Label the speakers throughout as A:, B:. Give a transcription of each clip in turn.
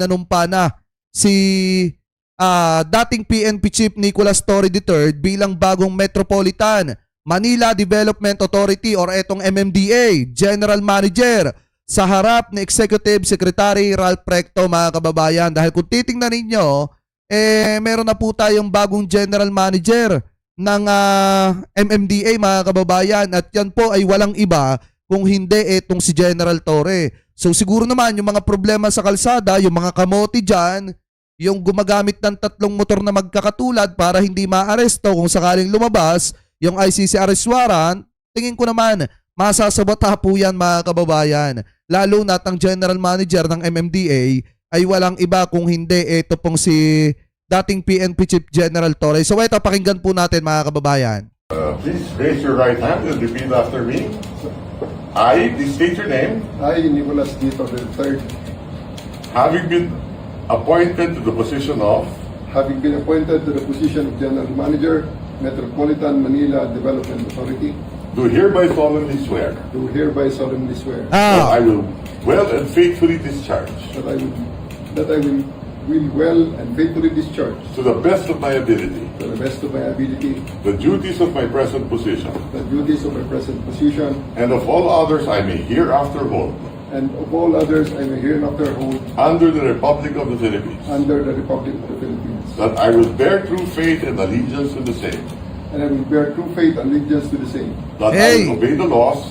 A: sinanumpa na si dating PNP Chief Nicolas Torre III bilang bagong Metropolitan Manila Development Authority or etong MMDA General Manager sa harap ni Executive Secretary Ralph Recto, mga kababayan. Dahil kung titingnan ninyo, meron na po tayong bagong General Manager ng MMDA, mga kababayan, at yan po ay walang iba kung hindi itong si General Torre. So siguro naman yung mga problema sa kalsada, yung mga kamote dyan, yung gumagamit ng 3 motor na magkakatulad para hindi maaresto kung sakaling lumabas yung ICC arrest warrant, tingin ko naman masasabota po yan, mga kababayan. Lalo na ang General Manager ng MMDA ay walang iba kung hindi ito pong si dating PNP Chief General Torre. So ito, pakinggan po natin, mga kababayan.
B: Please raise your right hand and repeat after me. I, please state your name.
C: I, Nicolas D. Torre III,
B: Having been appointed to the position of
C: having been appointed to the position of General Manager, Metropolitan Manila Development Authority,
B: do hereby solemnly swear
C: do hereby solemnly swear
B: that I will well and faithfully discharge
C: that I will well and faithfully discharge
B: to the best of my ability
C: to the best of my ability
B: the duties of my present position
C: the duties of my present position,
B: and of all others I may hereafter hold
C: and of all others I may hereinafter hold
B: under the Republic of the Philippines,
C: under the Republic of the Philippines,
B: that I will bear true faith and allegiance to the same,
C: and I will bear true faith and allegiance to the same,
B: that I will obey the laws,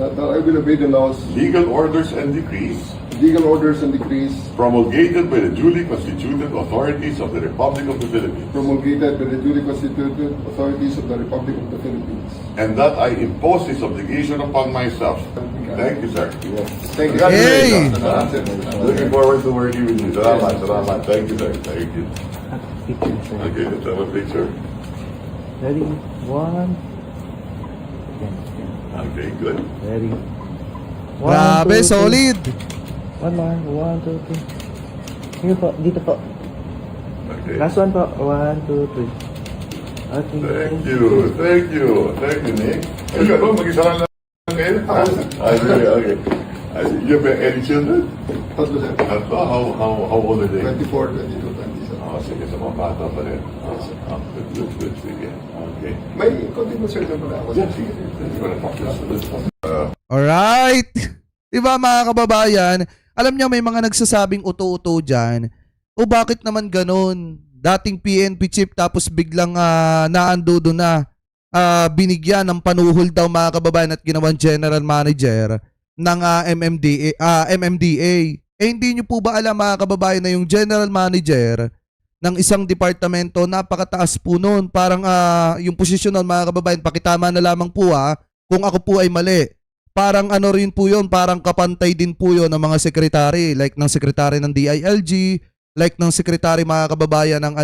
C: that I will obey the laws,
B: legal orders and decrees
C: legal orders and decrees
B: promulgated by the duly constituted authorities of the Republic of the Philippines,
C: promulgated by the duly constituted authorities of the Republic of the Philippines.
B: and that I impose this obligation upon myself. Thank you, sir.
C: Thank you.
A: Hey!
B: Looking forward to working with you. Salamat, salamat. Thank you, sir. Thank you. Okay, let's have a picture.
D: Ready? One.
B: Okay, good.
D: Ready?
A: Grabe, solid.
D: One more. 1, 2, 3. Here po. Dito po.
B: Okay.
D: Last one po. 1, 2, 3. Okay.
B: Thank you. Thank you. Thank you, Nick. Ay, ano? Mag-isa lang kayo? Okay. You have any children?
C: Tatlo, sir.
B: How old are they?
C: 24, 22, 27.
B: Sige, sa mga bata pa rin. Good. Sige. Okay.
C: May konting concern na pala ako.
B: Yeah, sige. Let's go na.
A: Alright. Diba, mga kababayan? Alam niyo, may mga nagsasabing uto-uto dyan. O bakit naman ganun? Dating PNP chief tapos biglang naando doon na binigyan ng panuhol daw, mga kababayan, at ginawang general manager ng MMDA. Hindi nyo po ba alam, mga kababayan, na yung general manager ng isang departamento, napakataas po nun. Parang yung posisyon nun, mga kababayan, pakitama na lamang po kung ako po ay mali. Parang ano rin po yun, parang kapantay din po yun ng mga sekretary, like ng sekretary ng DILG, like ng sekretary, mga kababayan, ng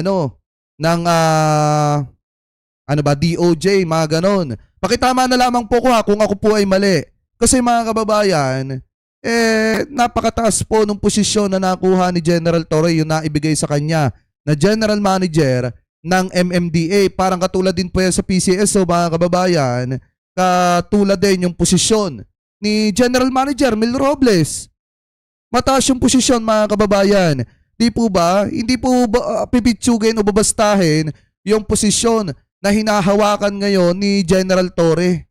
A: DOJ, mga ganon. Pakitama na lamang po ko kung ako po ay mali. Kasi, mga kababayan, napakataas po nung posisyon na nakuha ni General Torre, yung naibigay sa kanya na General Manager ng MMDA. Parang katulad din po yan sa PCSO, mga kababayan, katulad din yung posisyon ni General Manager Mel Robles. Mataas yung posisyon, mga kababayan. Di po ba? Hindi po pipitsugin o babastahin yung posisyon na hinahawakan ngayon ni General Torre.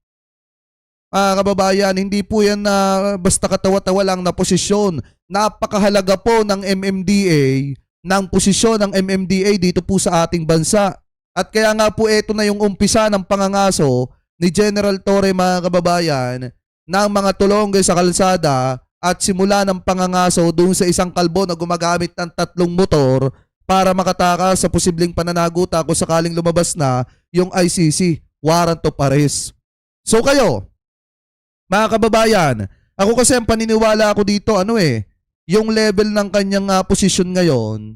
A: Mga kababayan, hindi po yan na basta katawa-tawa lang na posisyon. Napakahalaga po ng MMDA, ng posisyon ng MMDA dito po sa ating bansa. At kaya nga po ito na yung umpisa ng pangangaso ni General Torre, mga kababayan, ng mga tulonggay sa kalsada at simula ng pangangaso doon sa isang kalbo na gumagamit ng 3 motor para makatakas sa posibleng pananaguta kung sakaling lumabas na yung ICC warrant of arrest. So kayo, mga kababayan, ako kasi ang paniniwala ako dito, yung level ng kanyang posisyon ngayon,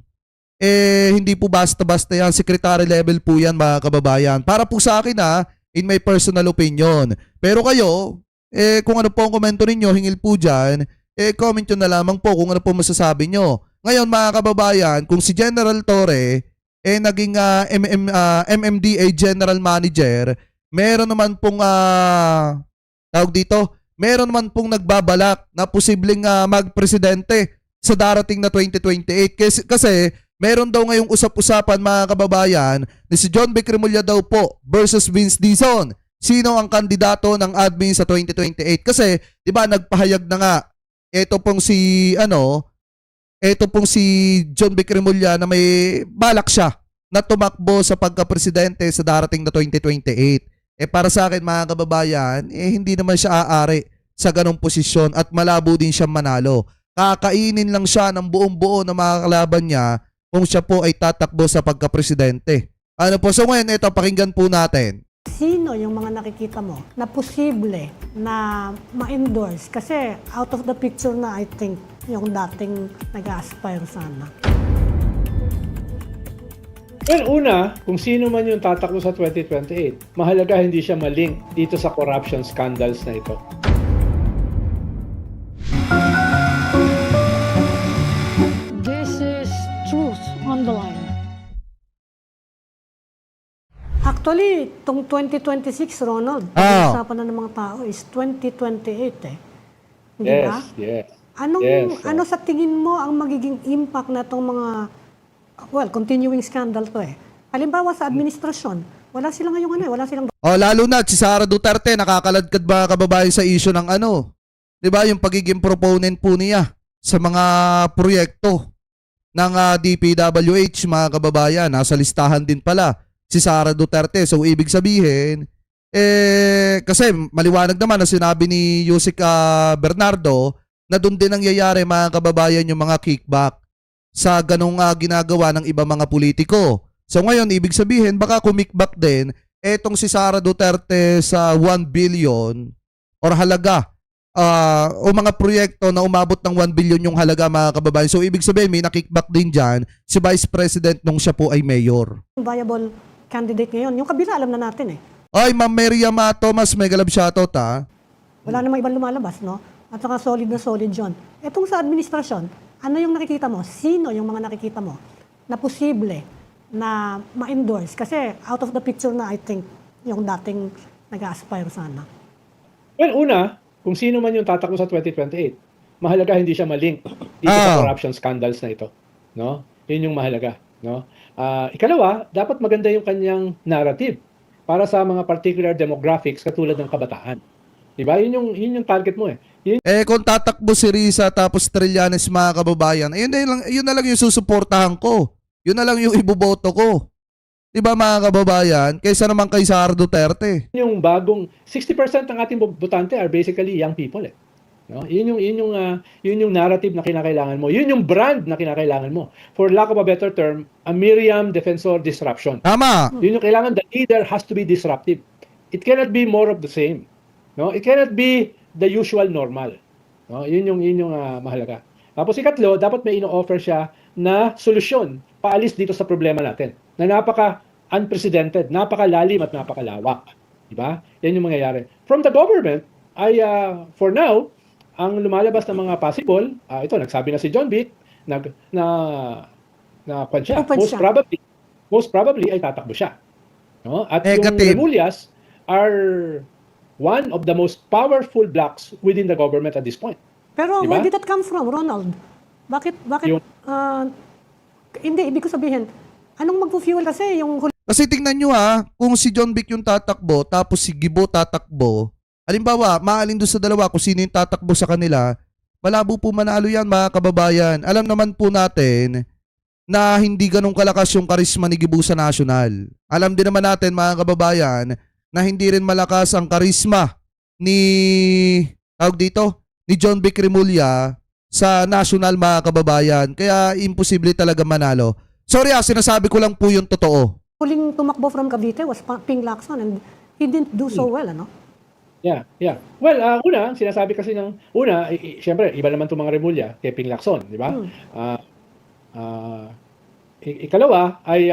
A: hindi po basta-basta yan, secretary level po yan, mga kababayan. Para po sa akin in my personal opinion. Pero kayo, kung ano po ang komento ninyo, hingil po dyan, comment nyo na lamang po kung ano po masasabi nyo. Ngayon, mga kababayan, kung si General Torre naging MMDA General Manager, meron naman pong meron naman pong nagbabalak na posibleng magpresidente sa darating na 2028. Kasi meron daw ngayong usap-usapan mga kababayan na si John Vic Remulla daw po versus Vince Dizon. Sino ang kandidato ng admin sa 2028? Kasi 'di ba nagpahayag na nga ito pong si John Vic Remulla na may balak siya na tumakbo sa pagka-presidente sa darating na 2028. Para sa akin mga kababayan, hindi naman siya aari sa ganong posisyon at malabo din siyang manalo. Kakainin lang siya ng buong-buo na mga kalaban niya kung siya po ay tatakbo sa pagka-presidente. Ano po? So ngayon, ito, pakinggan po natin.
E: Sino yung mga nakikita mo na posible na ma-endorse? Kasi out of the picture na, I think, yung dating nag-aspire sana.
D: Well, una, kung sino man yung tatakbo sa 2028, mahalaga hindi siya malink dito sa corruption scandals na ito.
E: This is truth on the line. Actually, itong 2026, Ronald, pag-usapan na ng mga tao is 2028 eh. Hindi ba?
D: Yes.
E: Ano sa tingin mo ang magiging impact na itong mga, continuing scandal to eh. Halimbawa sa administrasyon, wala silang
A: Lalo na si Sara Duterte nakakaladkad ba kababayan sa issue ng 'di ba, yung pagiging proponent po niya sa mga proyekto ng DPWH mga kababayan, nasa listahan din pala si Sara Duterte. So ibig sabihin kasi maliwanag naman na sinabi ni Yusek Bernardo na doon din nangyayari mga kababayan yung mga kickback sa ganong ginagawa ng ibang mga politiko. So ngayon, ibig sabihin, baka kumikback din etong si Sara Duterte sa 1 billion or halaga o mga proyekto na umabot ng 1 billion yung halaga mga kababayan. So ibig sabihin, may nakickback din dyan si Vice President nung siya po ay mayor.
E: viable candidate ngayon. Yung kabila, alam na natin eh.
A: Ay, Ma'am Miriam Thomas, mega love shoutout ha.
E: Wala namang ibang lumalabas, no? At saka solid na solid yun. Etong sa administrasyon, ano yung nakikita mo? Sino yung mga nakikita mo na posible na ma-endorse? Kasi out of the picture na, I think, yung dating nag-aspire sana.
D: Well, una, kung sino man yung tatakbo sa 2028, mahalaga hindi siya malink dito sa corruption scandals na ito. No? Yun yung mahalaga. No? Ikalawa, dapat maganda yung kanyang narrative para sa mga particular demographics katulad ng kabataan. Diba? Yun yung target mo eh.
A: Kung tatakbo si Risa tapos Trillanes mga kababayan, yun na lang yung susuportahan ko. Yun na lang yung iboboto ko. Diba mga kababayan? Kaysa naman kay Sara Duterte.
D: Yung bagong 60% ng ating botante are basically young people eh. No? Yun yung narrative na kinakailangan mo. Yun yung brand na kinakailangan mo. For lack of a better term, a Miriam Defensor disruption.
A: Tama.
D: Yun yung kailangan. The leader has to be disruptive. It cannot be more of the same. No? It cannot be the usual normal. No? Yun yung mahalaga. Tapos ikatlo, dapat may ino-offer siya na solusyon paalis dito sa problema natin. Na napaka-unprecedented, napakalalim at napakalawak. Diba? Yan yung mangyayari. From the government, ay for now, ang lumalabas na mga possible, ito, nagsabi na si John Vic, most probably ay tatakbo siya. No? At yung Remullas are one of the most powerful blocks within the government at this point.
E: Pero
D: diba?
E: where did that come from, Ronald? Bakit, hindi, ibig ko sabihin, anong magpo-fuel kasi yung...
A: Kasi tingnan nyo kung si John Vic yung tatakbo, tapos si Gibo tatakbo, halimbawa, maalin doon sa dalawa kung sino yung tatakbo sa kanila, malabo po manalo yan mga kababayan. Alam naman po natin na hindi ganun kalakas yung karisma ni Gibo sa national. Alam din naman natin mga kababayan na hindi rin malakas ang karisma ni John Vic Remulla sa national mga kababayan. Kaya imposible talaga manalo. Sorry sinasabi ko lang po yung totoo.
E: Huling tumakbo from Cavite was Ping Lacson and he didn't do so well, ano?
D: Yeah. Well, una, sinasabi kasi siyempre, iba naman itong mga Remulla kay Ping Lacson, di ba? Ikalawa ay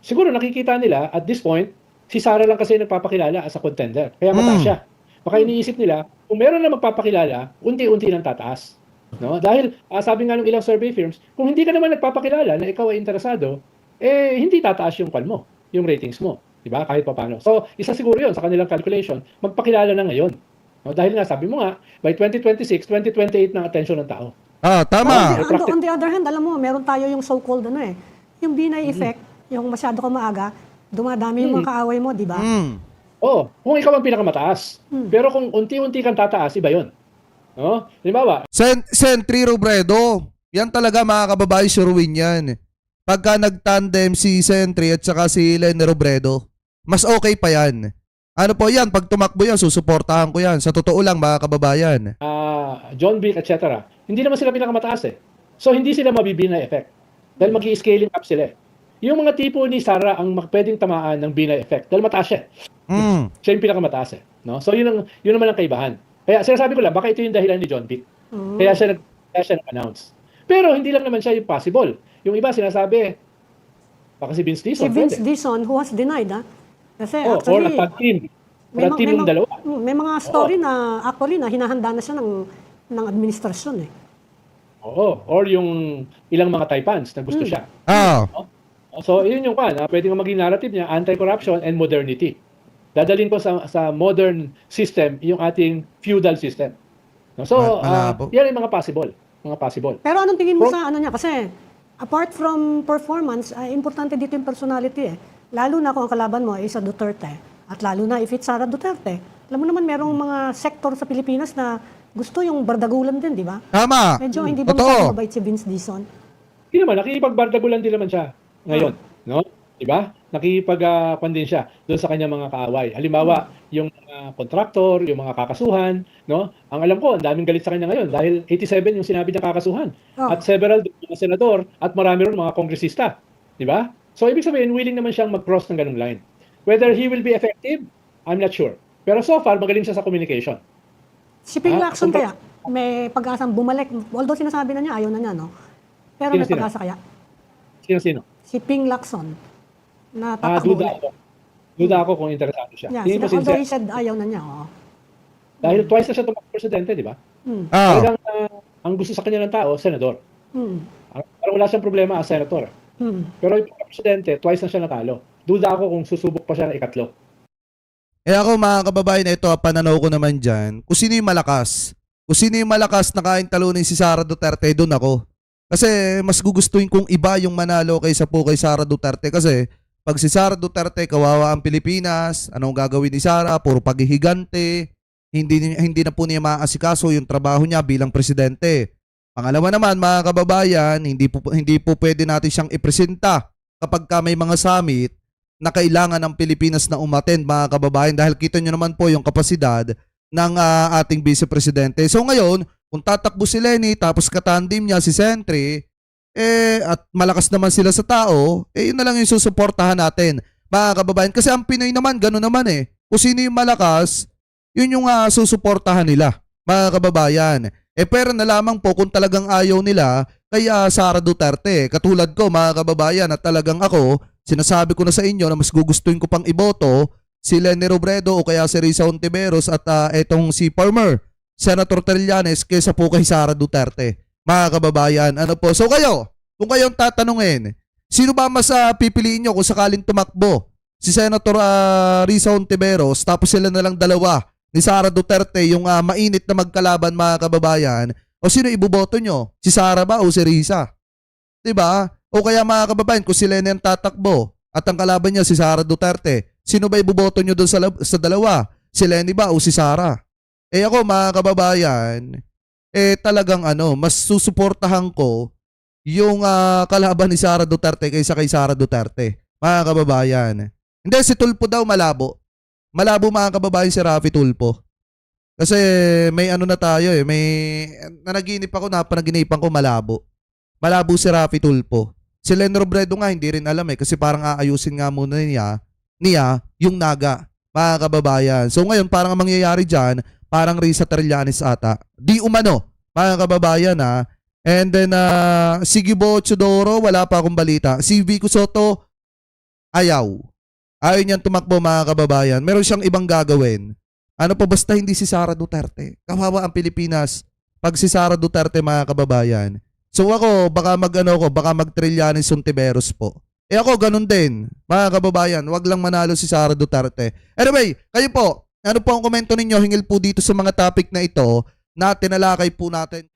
D: siguro nakikita nila at this point, si Sara lang kasi nagpapakilala as a contender. Kaya mataas siya. Baka iniisip nila, kung meron na magpapakilala, unti-unti nang tataas. No? Dahil sabi nga ng ilang survey firms, kung hindi ka naman nagpapakilala na ikaw ay interesado, hindi tataas yung kwan mo, yung ratings mo. Diba? Kahit pa paano. So, isa siguro yun sa kanilang calculation, magpakilala na ngayon. No? Dahil nga, sabi mo nga, by 2026, 2028 na attention ng tao.
A: Tama.
E: On the other hand, alam mo, meron tayo yung so-called yung Binay effect, yung masyado ka maaga, dumadami yung mga kaaway mo, di ba?
D: Oo, kung ikaw ang pinakamataas. Pero kung unti-unti kang tataas, iba yun. No? Halimbawa,
A: Sentry Robredo. Yan talaga mga kababae, suruin yan. Pagka nag-tandem si Sentry at saka si Lene Robredo, mas okay pa yan. Ano po yan, pag tumakbo yan, susuportahan ko yan. Sa totoo lang mga kababayan.
D: John Vic, etc. Hindi naman sila pinakamataas eh. So hindi sila mabibinay effect. Dahil mag-i-scaling up sila eh. Yung mga tipo ni Sara ang pwedeng tamaan ng Binay effect dahil mataas siya. Siya yung pinakamataas eh. No? So yun naman ang kaibahan. Kaya sinasabi ko lang, baka ito yung dahilan ni John Vic. Kaya siya nag-announce. Pero hindi lang naman siya yung possible. Yung iba sinasabi, baka si Vince Dizon.
E: Si Vince Dizon, who has denied, Kasi
D: or
E: actually,
D: a tag team. Or a team yung dalawa.
E: may mga story na actually na hinahanda na siya ng administrasyon eh.
D: Oo. Or yung ilang mga Taipans na gusto siya. So, yun yung pwede nga maging narrative niya, anti-corruption and modernity. Dadalhin ko sa modern system, yung ating feudal system. No? So, yan yung mga possible.
E: Pero anong tingin mo sa niya? Kasi, apart from performance, importante dito yung personality eh. Lalo na kung ang kalaban mo ay sa Duterte. At lalo na if it's Sara Duterte. Alam mo naman, merong mga sektor sa Pilipinas na gusto yung bardagulan din, di ba?
A: Tama.
E: Medyo hindi ba masyadong mabait si Vince Dizon?
D: Hindi naman, nakikipagbardagulan din naman siya ngayon. No? Diba? Nakikipag-kwan din siya doon sa kanyang mga kaaway. Halimbawa, yung mga kontraktor, yung mga kakasuhan, no? Ang alam ko, ang daming galit sa kanya ngayon dahil 87 yung sinabi niya kakasuhan. At several mga senador at marami rin mga kongresista. Diba? So, ibig sabihin, willing naman siyang mag-cross ng ganung line. Whether he will be effective, I'm not sure. Pero so far, magaling siya sa communication.
E: Si Ping Lacson kaya, may pag-asang bumalik. Although sinasabi na niya, ayaw na niya, no? Pero may pag-asa kaya.
D: Sino?
E: Si Ping Lacson. Na tatakbo ulit.
D: Duda ako kung interesado siya.
E: Yeah, although he said ayaw na niya.
D: Dahil twice na siya tumakbo presidente, di ba? Talagang ang gusto sa kanya ng tao, senador. Parang wala siyang problema as senator. Pero yung presidente, twice na siya natalo. Duda ako kung susubok pa siya ng ikatlo.
A: Ako mga kababayan, ito pananaw ko naman dyan. Kung sino yung malakas na kain talunin si Sara Duterte, doon ako. Kasi mas gugustuhin kong iba yung manalo kaysa po kay Sara Duterte. Kasi pag si Sara Duterte, kawawa ang Pilipinas, anong gagawin ni Sara? Puro paghihigante, hindi na po niya maaasikaso yung trabaho niya bilang presidente. Pangalawa naman mga kababayan, hindi po pwede natin siyang ipresenta kapag may mga summit na kailangan ng Pilipinas na umattend mga kababayan dahil kita nyo naman po yung kapasidad ng ating vice-presidente. So ngayon, kung tatakbo si Leni tapos katandim niya si Sentry, at malakas naman sila sa tao, yun na lang yung susuportahan natin mga kababayan. Kasi ang Pinoy naman, gano'n naman eh. Kung sino yung malakas, yun yung susuportahan nila mga kababayan. Pero na lamang po kung talagang ayaw nila kay Sara Duterte. Katulad ko mga kababayan at talagang ako, sinasabi ko na sa inyo na mas gugustuhin ko pang iboto si Lene Robredo o kaya si Risa Hontiveros at etong si former Senator Trillanes kaysa po kay Sara Duterte. Mga kababayan, ano po? So kung kayong tatanungin, sino ba mas pipiliin nyo kung sakaling tumakbo? Si Senator Risa Hontiveros tapos sila na lang dalawa ni Sara Duterte yung mainit na magkalaban mga kababayan, o sino iboboto nyo? Si Sara ba o si Risa? Diba? O kaya mga kababayan, kung si Lene ang tatakbo at ang kalaban niya si Sara Duterte, sino ba iboboto nyo doon sa dalawa? Si Lene ba o si Sara? Ako mga kababayan, talagang mas susuportahan ko yung kalaban ni Sara Duterte kaysa kay Sara Duterte. Mga kababayan. Hindi, si Tulfo daw malabo. Malabo mga kababayan si Raffy Tulfo. Kasi may na tayo may nanaginip ako, napanaginipan ko malabo. Malabo si Raffy Tulfo. Si Lene Robredo nga hindi rin alam kasi parang aayusin nga muna niya yung naga. Mga kababayan. So ngayon parang ang mangyayari dyan, parang Risa Trillanes ata. Di umano, mga kababayan And then, si Gibo Chodoro, wala pa akong balita. Si Vico Soto, ayaw niyang tumakbo mga kababayan. Meron siyang ibang gagawin. Ano pa basta hindi si Sara Duterte. Kawawa ang Pilipinas pag si Sara Duterte mga kababayan. So ako, baka mag Trillanes Hontiveros po. Ako, ganun din. Mga kababayan, wag lang manalo si Sara Duterte. Anyway, kayo po, ano po ang komento ninyo hingil po dito sa mga topic na ito na tinalakay po natin?